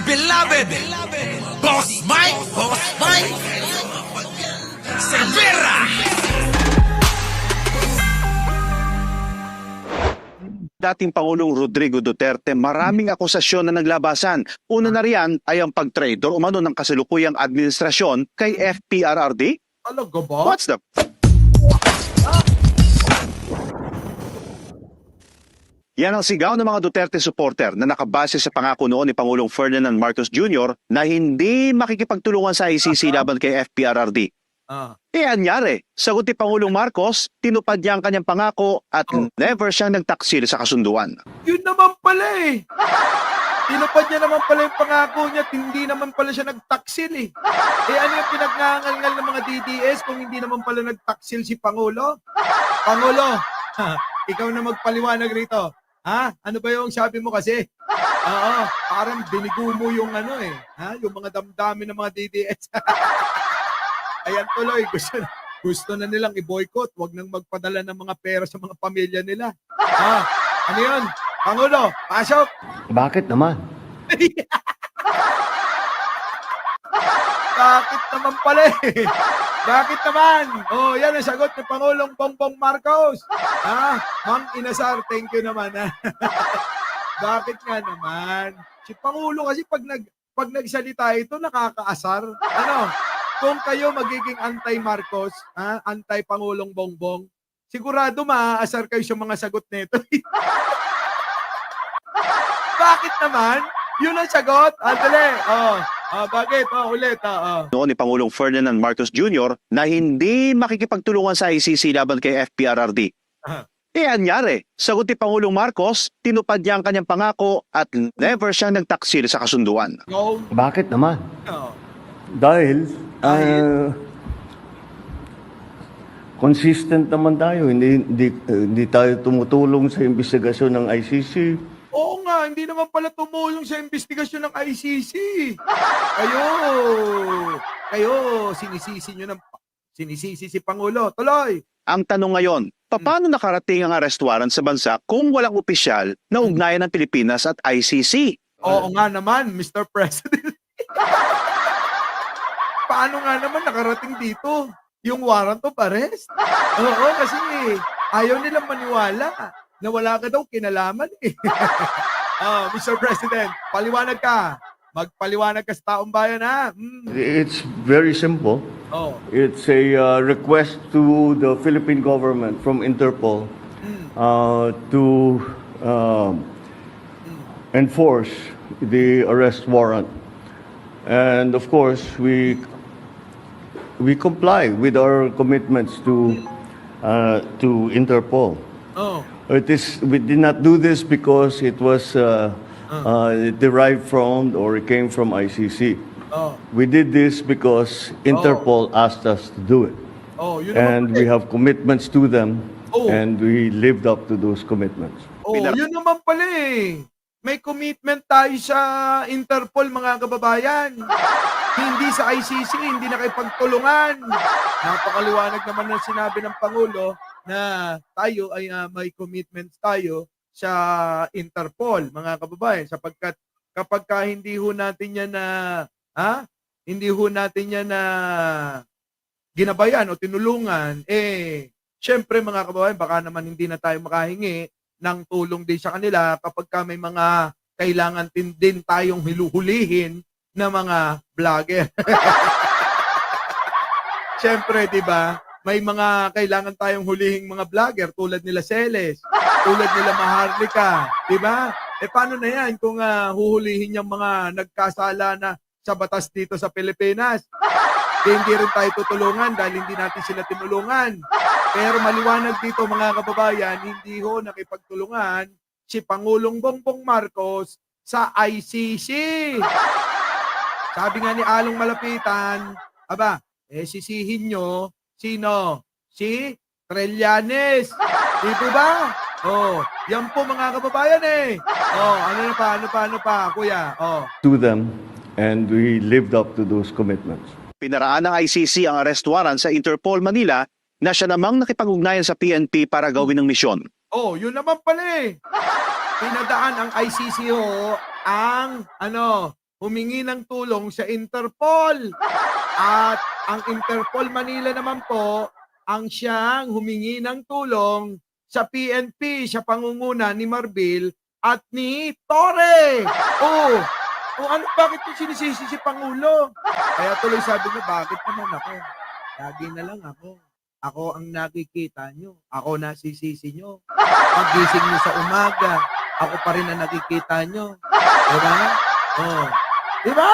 beloved Boss Mike Cervera. Dating Pangulong Rodrigo Duterte, maraming akusasyon na naglabasan. Una na riyan ay ang pag-traitor umano ng kasalukuyang administrasyon kay FPRRD. Talaga ba? What's the... Yan ang sigaw ng mga Duterte supporter na nakabase sa pangako noon ni Pangulong Ferdinand Marcos Jr. na hindi makikipagtulungan sa ICC laban kay FPRRD. Anyari, sagot ni Pangulong Marcos, tinupad niya ang kanyang pangako at never siyang nagtaksil sa kasunduan. Yun naman pala eh. Tinupad niya naman pala yung pangako niya at hindi naman pala siya nagtaksil eh. Ano yung pinagngangal-ngal ng mga DDS kung hindi naman pala nagtaksil si Pangulo? Pangulo, ikaw na magpaliwanag rito. Ha? Ano ba yung sabi mo kasi? Oo, parang binigo mo yung yung mga damdamin ng mga DDS. Ayan tuloy, gusto na nilang i-boycott. Huwag nang magpadala ng mga pera sa mga pamilya nila. Ano yun? Pangulo, pasok! Bakit naman? Bakit naman pala eh? Bakit naman? Oh, yan ang sagot ni Pangulong Bongbong Marcos. Ma'am Inasar, thank you naman. Bakit nga naman? Si Pangulo kasi pag nagsalita ito, nakakaasar. Kung kayo magiging anti-Marcos, anti-Pangulong Bongbong, sigurado maaasar kayo sa mga sagot nito. Bakit naman? Yun ang sagot. Andali. Bakit? Ulit. Noon ni Pangulong Ferdinand Marcos Jr. na hindi makikipagtulungan sa ICC laban kay FPRRD. Anyari, sagot ni Pangulong Marcos, tinupad niya ang kanyang pangako at never siyang nagtaksil sa kasunduan. No. Bakit naman? No. Dahil consistent naman tayo. Hindi tayo tumutulong sa investigasyon ng ICC. Oo nga, hindi naman pala tumulong sa investigasyon ng ICC. Kayo, sinisisi si Pangulo. Tuloy. Ang tanong ngayon, paano nakarating ang arrest warrant sa bansa kung walang opisyal na ugnayan ng Pilipinas at ICC? Oo nga naman, Mr. President. Paano nga naman nakarating dito yung warrant of arrest? Oo, kasi ayaw nilang maniwala na wala ka daw kinalaman eh. Mr. President, paliwanag ka. Magpaliwanag ka sa taong bayan ha. It's very simple. It's a request to the Philippine government from Interpol to enforce the arrest warrant. And of course, we comply with our commitments to Interpol. We did not do this because it was derived from or it came from ICC. We did this because Interpol asked us to do it. And we have commitments to them, and we lived up to those commitments. Yun naman pala eh. May commitment tayo sa Interpol, mga kababayan. Hindi sa ICC, hindi na kayo pagtulungan. Napakaliwanag naman ng sinabi ng Pangulo na tayo ay may commitments tayo sa Interpol, mga kababayan, sapagkat kapag hindi ho natin yan na ginabayan o tinulungan, syempre mga kababayan, baka naman hindi na tayo makahingi ng tulong din sa kanila kapag may mga kailangan din tayong hiluhulihin na mga vlogger. Syempre, di ba? May mga kailangan tayong hulihing mga vlogger tulad nila Celes, tulad nila Maharlika, di ba? Paano na yan kung huhulihin yung mga nagkasala na sa batas dito sa Pilipinas? Hindi rin tayo tutulungan dahil hindi natin sila tinulungan. Pero maliwanag dito mga kababayan, hindi ho nakipagtulungan si Pangulong Bongbong Marcos sa ICC. Sabi nga ni Along Malapitan, sisihin nyo, sino? Si Trillanes. Dito ba? Yan po mga kababayan eh. Ano pa, kuya? To them, and we lived up to those commitments. Pinaraan ng ICC ang arrest warrant sa Interpol Manila na siya namang nakipag-ugnayan sa PNP para gawin ng misyon. Yun naman pala eh. Pinadaan ang ICC ang humingi ng tulong sa Interpol. At ang Interpol Manila naman po, ang siyang humingi ng tulong sa PNP, sa pangunguna ni Marbil at ni Torre. Oh, ano, bakit ko sinisisi si Pangulo? Kaya tuloy sabi niya, bakit naman ako? Lagi na lang ako. Ako ang nakikita nyo. Ako nasisisi nyo. Pagising nyo sa umaga, ako pa rin ang nakikita nyo. Diba? Oh. Diba?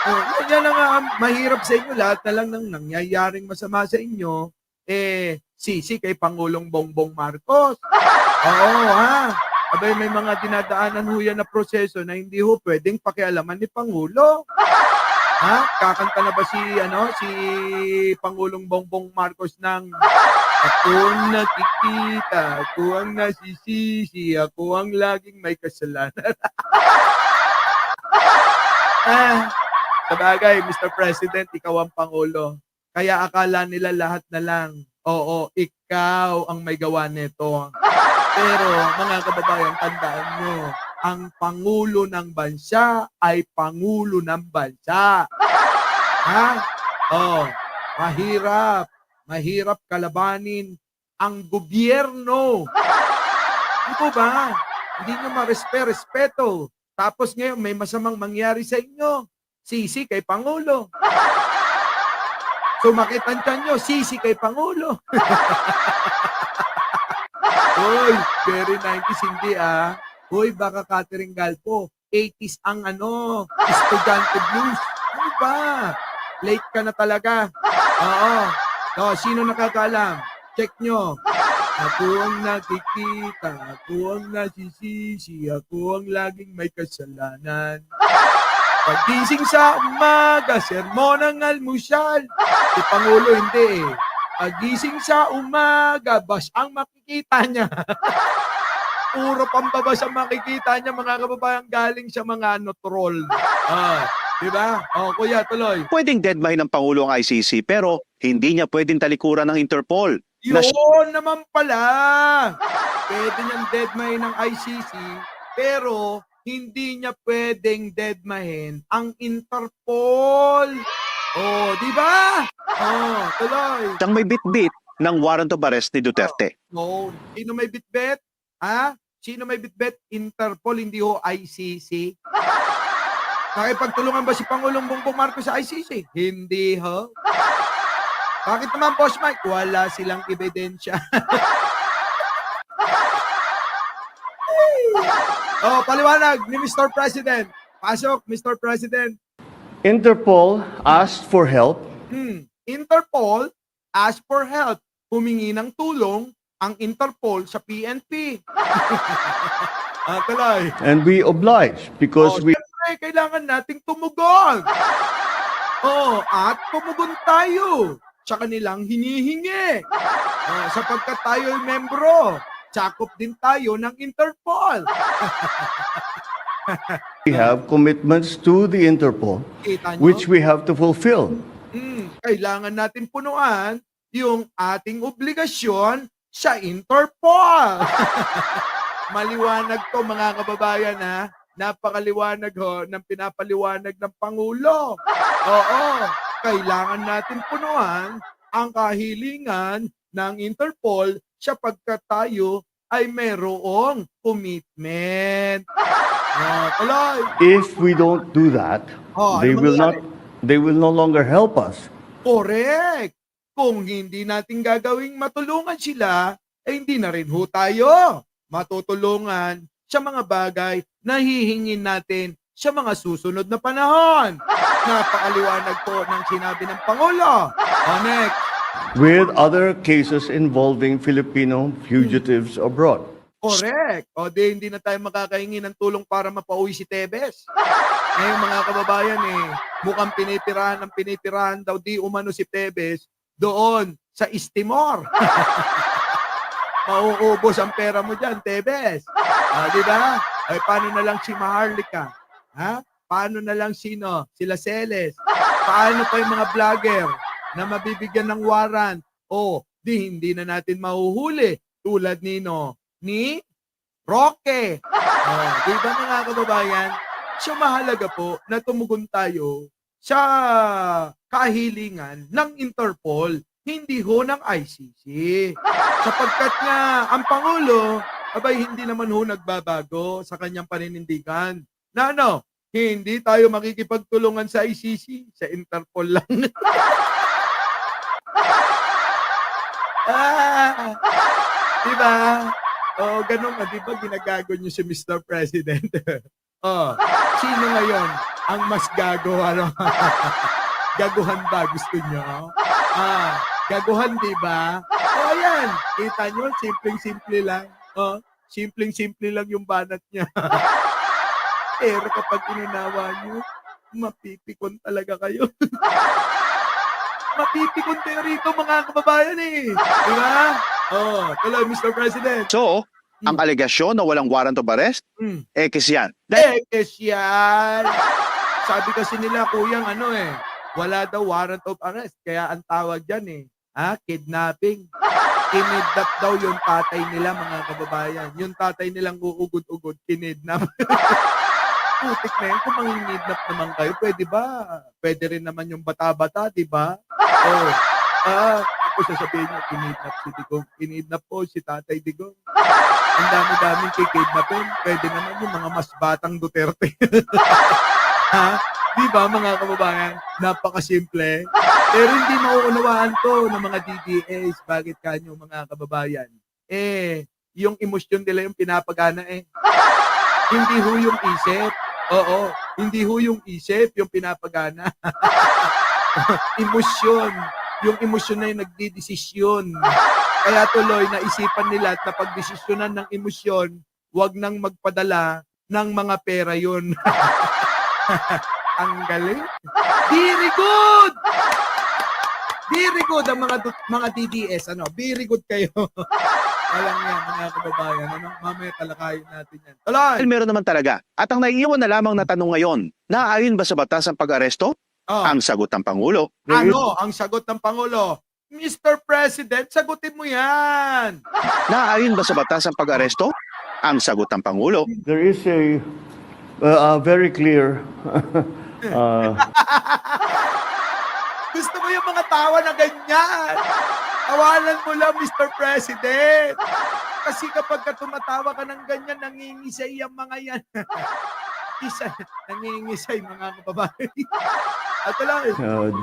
Oh, yan na nga, mahirap sa inyo. Lahat na lang ng nangyayaring masama sa inyo, sisi kay Pangulong Bongbong Marcos. Oo, ha? Abay, may mga dinadaanan ho yan na proseso na hindi ho pwedeng pakialaman ni Pangulo. Ha? Kakanta na ba si Pangulong Bongbong Marcos ng ako nakikita, ako ang nasisisi, ako ang laging may kasalanan. Sabagay, Mr. President, ikaw ang Pangulo. Kaya akala nila lahat na lang, oo, ikaw ang may gawa nito. Pero mga kababayan, tandaan nyo, ang Pangulo ng bansa ay Pangulo ng bansa. Ha? Oh, mahirap kalabanin ang gobyerno. Hindi po ba? Hindi nyo respeto. Tapos ngayon may masamang mangyari sa inyo. Sisi kay Pangulo. Sumakit ang tiyan nyo, sisi kay Pangulo. Uy, very 90s hindi Uy, baka Catherine Galpo, 80s ang estudyante blues. Ano ba? Late ka na talaga. Oo. So, sino nakakaalam? Check nyo. Ako ang nakikita, ako ang nasisisi, ako ang laging may kasalanan. Pagising sa umaga, sermon ng almusal. Si Pangulo hindi Pagising sa umaga, bas ang makikita niya. Puro pambabas ang makikita niya, mga kababayan, galing sa mga troll. Diba? Kuya, tuloy. Pwedeng deadmine ng Pangulo ang ICC pero hindi niya pwedeng talikuran ng Interpol. Yun naman pala. Pwede niyang deadmine ng ICC pero hindi niya pwedeng deadmine ang Interpol. Di ba? Tuloy. Siyang may bitbit ng warrant of arrest ni Duterte. Sino may bitbit? Sino may bitbit? Interpol, hindi ho ICC. Nakipagtulungan ba si Pangulong Bongbong Marcos sa ICC? Hindi ho. Bakit naman, Boss Mike? Wala silang ebidensya. Paliwanag ni Mr. President. Pasok, Mr. President. Interpol asked for help. Interpol asked for help. Humingi ng tulong ang Interpol sa PNP. Tuloy. And we obliged because we... Siyempre, kailangan nating tumugon. At tumugon tayo sa kanilang hinihingi. Sapagkat tayo ay membro, sakop din tayo ng Interpol. We have commitments to the Interpol, which we have to fulfill. Kailangan natin punuan yung ating obligasyon sa Interpol. Maliwanag to, mga kababayan, napakaliwanag ng pinapaliwanag ng Pangulo. Kailangan natin punuan ang kahilingan ng Interpol sapagkat tayo ay mayroong commitment. Tuloy. If we don't do that, they will no longer help us. Correct. Kung hindi natin gagawing matulungan sila, hindi na rin ho tayo matutulungan sa mga bagay na hihingin natin sa mga susunod na panahon. Napakaliwanag po ng sinabi ng Pangulo. Next. With other cases involving Filipino fugitives abroad. Correct. Hindi na tayo makakahingi ng tulong para mapauwi si Tebes. Ngayon, mga kababayan, mukhang pinipirahan daw di umano si Tebes doon sa Istimor. Mauubos ang pera mo dyan, Tebes. Diba? Paano na lang si Maharlika? Paano na lang sila Celes? Paano pa yung mga vlogger na mabibigyan ng warrant? Hindi na natin mahuhuli tulad ni Roque. Diba, mga kababayan? So mahalaga po na tumugon tayo sa kahilingan ng Interpol, hindi ho ng ICC. Sapagkat nga ang Pangulo, abay hindi naman ho nagbabago sa kanyang paninindigan. Na ano, hindi tayo makikipagtulungan sa ICC, sa Interpol lang. Diba? O, ganun nga, diba ginagago niyo si Mr. President? Sino ngayon ang mas gago? Ano? Gaguhan ba gusto nyo? Gaguhan, diba? Ayan, kita nyo, simpleng-simple lang. Simpleng-simple lang yung banat niya. Pero kapag inunawa nyo, mapipikon talaga kayo. Mapipikon kayo rito, mga kababayan eh. Diba? Tuloy, Mr. President. So, ang alegasyon na walang warrant of arrest, ekis yan. Ekes yan. Sabi kasi nila, kuyang wala daw warrant of arrest. Kaya ang tawag dyan kidnapping. Kinidnap daw yung tatay nila, mga kababayan. Yung tatay nilang uugod-ugod, kinidnap. Putik na yun, kung manginidnap naman kayo, pwede ba? Pwede rin naman yung bata-bata, di ba? Ako sasabihin niya, kinidnap si Digong. Kinidnap po si Tatay Digong. Ang dami-daming kikidnapin. Pwede naman yung mga mas batang Duterte. Di ba, mga kababayan? Napakasimple. Pero hindi mauunawaan to ng mga DDS. Bakit kanyo, mga kababayan? Yung emosyon nila yung pinapagana Hindi ho yung isip. Oo, hindi ho yung isip yung pinapagana. Emosyon. Yung emosyon na yung nagdidesisyon. Kaya tuloy, naisipan nila at napagdesisyonan ng emosyon, wag nang magpadala ng mga pera yun. Ang galing. Very good! Very good ang mga DDS. Very good kayo. Alam niya, mga kababayan. Mamaya talakayin natin yan. Tuloy! Meron naman talaga. At ang naiiwan na lamang na tanong ngayon, naayon ba sa batas ang pag-aresto? Ang sagot ng Pangulo. Ang sagot ng Pangulo? Mr. President, sagutin mo yan! Naayon ba sa batas ang pag-aresto? Ang sagot ng Pangulo. There is a very clear Gusto mo yung mga tawa na ganyan? Tawanan mo lang, Mr. President. Kasi kapag tumatawa ka ng ganyan, nangingisay ang mga yan. Nangingisay, mga kababayan. At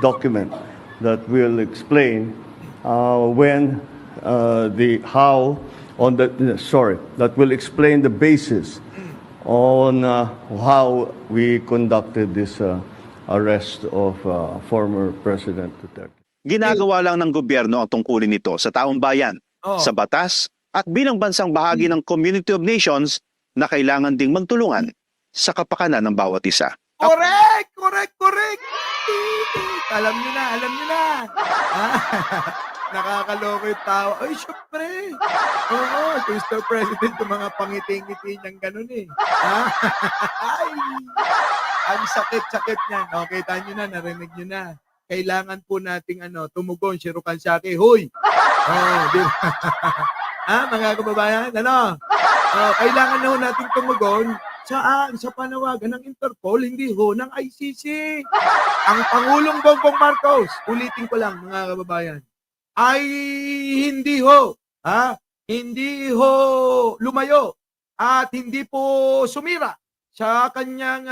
document that will explain that will explain the basis on how we conducted this arrest of former President Duterte. Ginagawa lang ng gobyerno ang tungkulin nito sa taong bayan, sa batas, at bilang bansang bahagi ng Community of Nations na kailangan ding magtulungan sa kapakanan ng bawat isa. Correct! Alam nyo na. Nakakaloko yung tao. Ay, syempre. Oo, Mr. President, yung mga pangiti-ngiti niyang ganun Ay, ang sakit-sakit niyan. Okay, tayo na, narinig nyo na. Kailangan po nating tumugon, si Rukan Shaki. Huy! Di ba? Mga kababayan, kailangan na ho nating tumugon sa panawagan ng Interpol, hindi ho ng ICC. Ang Pangulong Bongbong Marcos, ulitin ko lang, mga kababayan, ay hindi ho lumayo at hindi po sumira sa kanyang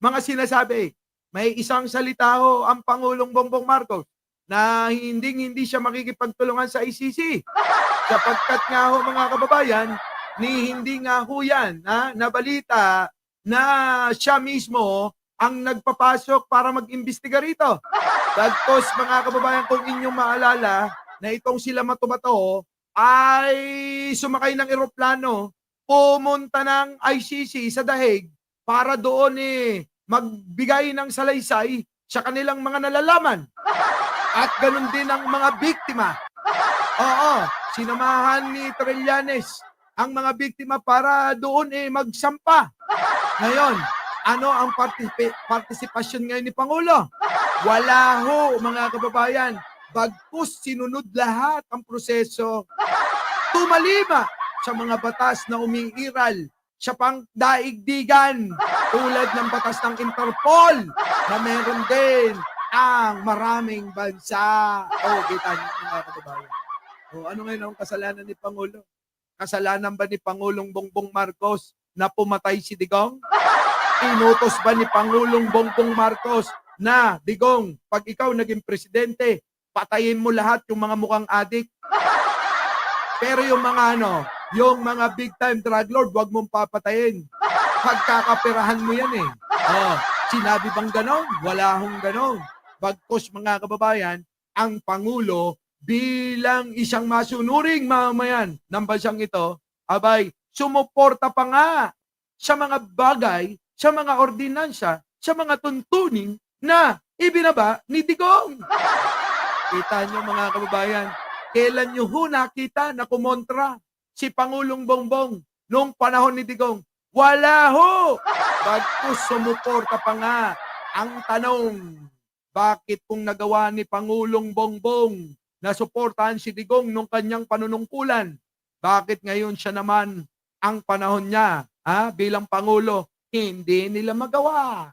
mga sinasabi. May isang salita ho ang Pangulong Bongbong Marcos na hindi siya makikipagtulungan sa ICC. Sapagkat nga ho, mga kababayan, hindi nga ho yan na balita na siya mismo ang nagpapasok para mag-imbestiga rito. Dagtos, mga kababayan, kung inyong maalala na itong sila Matubato ay sumakay ng eroplano, pumunta ng ICC sa Dahig para doon magbigay ng salaysay sa kanilang mga nalalaman. At ganun din ang mga biktima. Sinamahan ni Trillanes ang mga biktima para doon magsampa. Ngayon, ano ang partisipasyon ngayon ni Pangulo? Wala ho, mga kababayan. Bagkus sinunod lahat ang proseso. Tumalima sa mga batas na umiiral sa pangdaigdigan tulad ng batas ng Interpol na meron din ang maraming bansa. Kita niyo mga kababayan. Ano ngayon ang kasalanan ni Pangulo? Kasalanan ba ni Pangulong Bongbong Marcos na pumatay si Digong? Inutos ba ni Pangulong Bongbong Marcos na, Digong, pag ikaw naging presidente, patayin mo lahat yung mga mukhang adik? Pero yung mga yung mga big time drug lord, wag mong papatayin. Pagkakapirahan mo yan eh. Sinabi bang ganon? Wala hong ganon. Bagkus mga kababayan, ang Pangulo bilang isang masunuring mamamayan ng bansang ito, abay, sumuporta pa nga sa mga bagay, sa mga ordinansa, sa mga tuntunin na ibinaba ni Digong. Kita nyo mga kababayan, kailan nyo ho nakita na kumontra si Pangulong Bongbong noong panahon ni Digong? Wala ho! Bagkus sumuporta pa nga. Ang tanong, bakit kung nagawa ni Pangulong Bongbong na suportahan si Digong nung kanyang panunungkulan, bakit ngayon siya naman ang panahon niya bilang Pangulo, hindi nila magawa?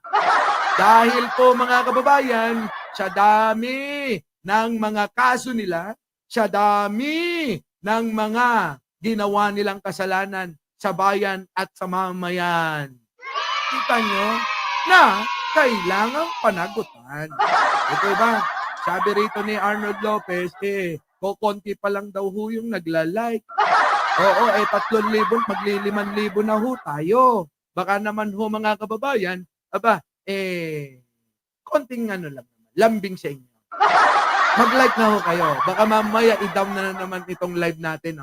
Dahil po mga kababayan, sa dami ng mga kaso nila, sa dami ng mga ginawa nilang kasalanan sa bayan at sa mamayan. Kita nyo na kailangang panagutan. Ito ba? Sabi rito ni Arnold Lopez, konti pa lang daw ho yung nagla-like. Oo, 3,000, magli-5,000 na ho tayo. Baka naman ho mga kababayan, konting lang naman, lambing sa inyo. Mag-like na ho kayo. Baka mamaya i-down na naman itong live natin,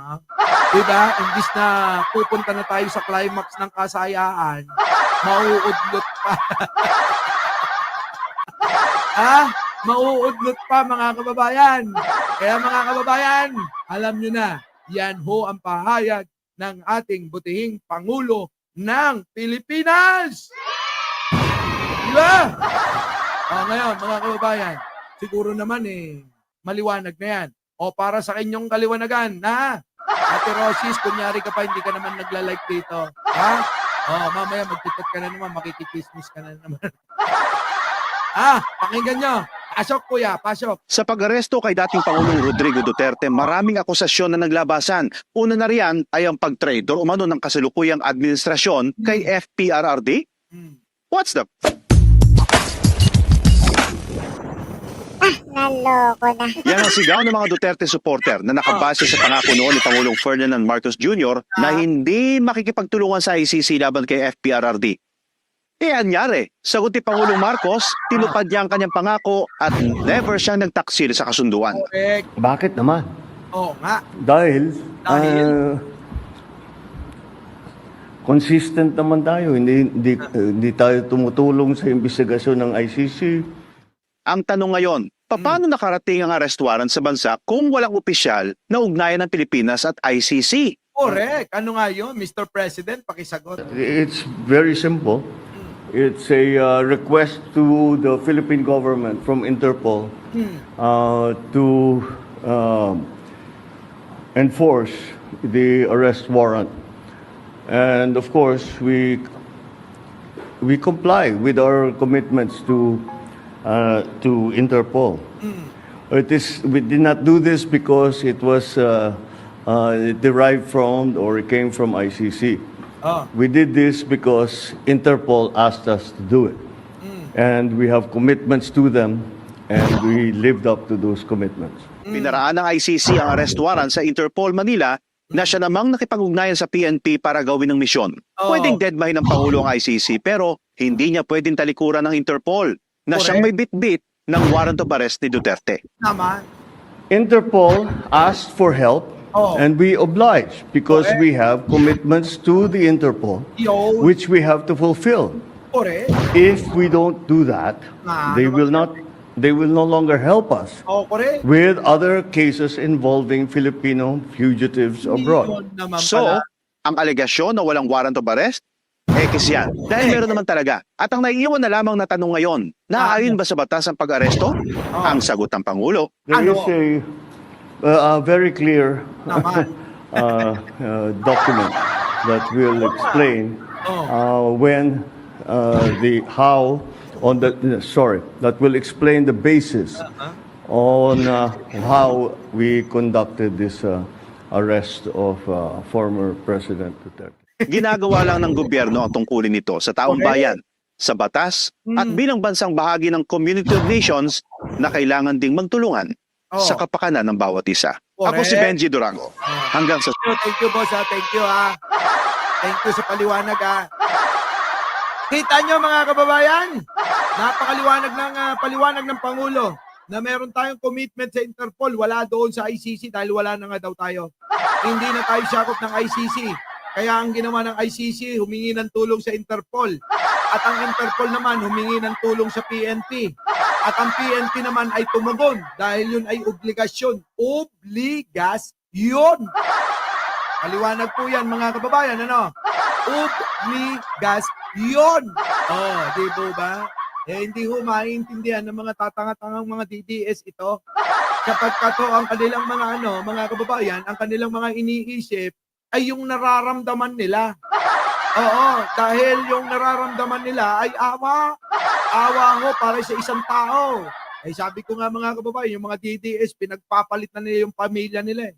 Diba? Imbis na pupunta na tayo sa climax ng kasayaan, mauudlot pa. Mauudlot pa mga kababayan. Kaya mga kababayan, alam nyo na, yan ho ang pahayag ng ating butihing Pangulo ng Pilipinas. Diba? Ngayon mga kababayan, siguro naman maliwanag na yan. Para sa inyong kaliwanagan, Ate Rosis, kunyari ka pa, hindi ka naman nagla-like dito. Mamaya magtitot ka na naman, makikikismis ka na naman. Pakinggan nyo. Pasok kuya, pasok. Sa pag-aresto kay dating Pangulong Rodrigo Duterte, maraming akusasyon na naglabasan. Una na riyan ay ang pag-traidor umano ng kasalukuyang administrasyon kay FPRRD. What's the... Naloko na. Yan ang sigaw ng mga Duterte supporter na nakabase sa pangako noon ni Pangulong Ferdinand Marcos Jr. na hindi makikipagtulungan sa ICC laban kay FPRRD. Anyari, sagot ni Pangulong Marcos, tinupad niya ang kanyang pangako at never siyang nagtaksil sa kasunduan. Correct. Bakit naman? Oo nga. Dahil consistent naman tayo. Hindi tayo tumutulong sa investigasyon ng ICC. Ang tanong ngayon, paano nakarating ang arrest warrant sa bansa kung walang opisyal na ugnayan ng Pilipinas at ICC? Correct. Ano nga yun, Mr. President? Pakisagot. It's very simple. It's a request to the Philippine government from Interpol to enforce the arrest warrant. And of course, we comply with our commitments to Interpol. We did not do this because it was derived from or it came from ICC. We did this because Interpol asked us to do it. And we have commitments to them and we lived up to those commitments. Pinaraan ng ICC ang arrest warrant sa Interpol Manila na siya namang nakipag-ugnayan sa PNP para gawin ng misyon. Pwedeng deadline ng Pangulo ang ICC pero hindi niya pwedeng talikuran ng Interpol na siyang may bit-bit ng warrant of arrest ni Duterte. Naman. Interpol asked for help and we obliged because we have commitments to the Interpol which we have to fulfill. Correct. If we don't do that, they will no longer help us Correct. with other cases involving Filipino fugitives abroad. Yun naman So, pala. ang alegasyon na walang warrant of arrest, ekis yan. Dahil meron naman talaga. At ang naiiwan na lamang na tanong ngayon, naaayon ba sa batas ang pag-aresto? Ang sagot ng Pangulo, There is a very clear Naman. document that will explain that will explain the basis on how we conducted this arrest of former President Duterte. Ginagawa lang ng gobyerno ang tungkulin nito sa taong bayan, sa batas, at bilang bansang bahagi ng Community of Nations na kailangan ding magtulungan sa kapakanan ng bawat isa. Ako si Benji Durango. Hanggang sa... Thank you, boss. Thank you, ha. Thank you sa paliwanag, ha. Kita nyo, mga kababayan, napakaliwanag ng paliwanag ng Pangulo na meron tayong commitment sa Interpol. Wala doon sa ICC dahil wala na nga daw tayo. Hindi na tayo sakop ng ICC. Kaya ang ginawa ng ICC, humingi ng tulong sa Interpol. At ang Interpol naman, humingi ng tulong sa PNP. At ang PNP naman ay tumugon dahil yun ay obligasyon. Obligasyon! Maliwanag po yan, mga kababayan, ano? Obligasyon! Di ba? Hindi ho maintindihan ng mga tatanga-tangang mga DDS ito. Kapag kato ang kanilang mga mga kababayan, ang kanilang mga iniisip ay yung nararamdaman nila. Dahil yung nararamdaman nila ay awa. Awa ho para sa isang tao. Ay sabi ko nga, mga kababayan, yung mga DDS, pinagpapalit na nila yung pamilya nila.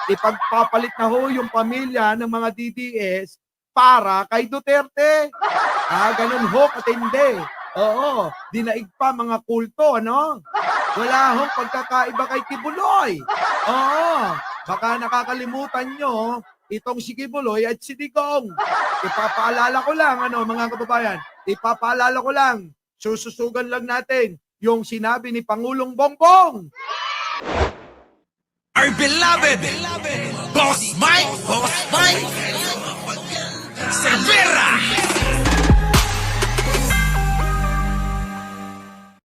Ipagpapalit na ho yung pamilya ng mga DDS para kay Duterte. Ganun ho katindi. Dinaig pa mga kulto, ano? Wala hong pagkakaiba kay Kibuloy. Baka nakakalimutan nyo itong si Kibuloy at si Digong. Ipapaalala ko lang, mga kababayan, ipapaalala ko lang, sususugan lang natin yung sinabi ni Pangulong Bongbong. Our beloved Boss Mike Cervera.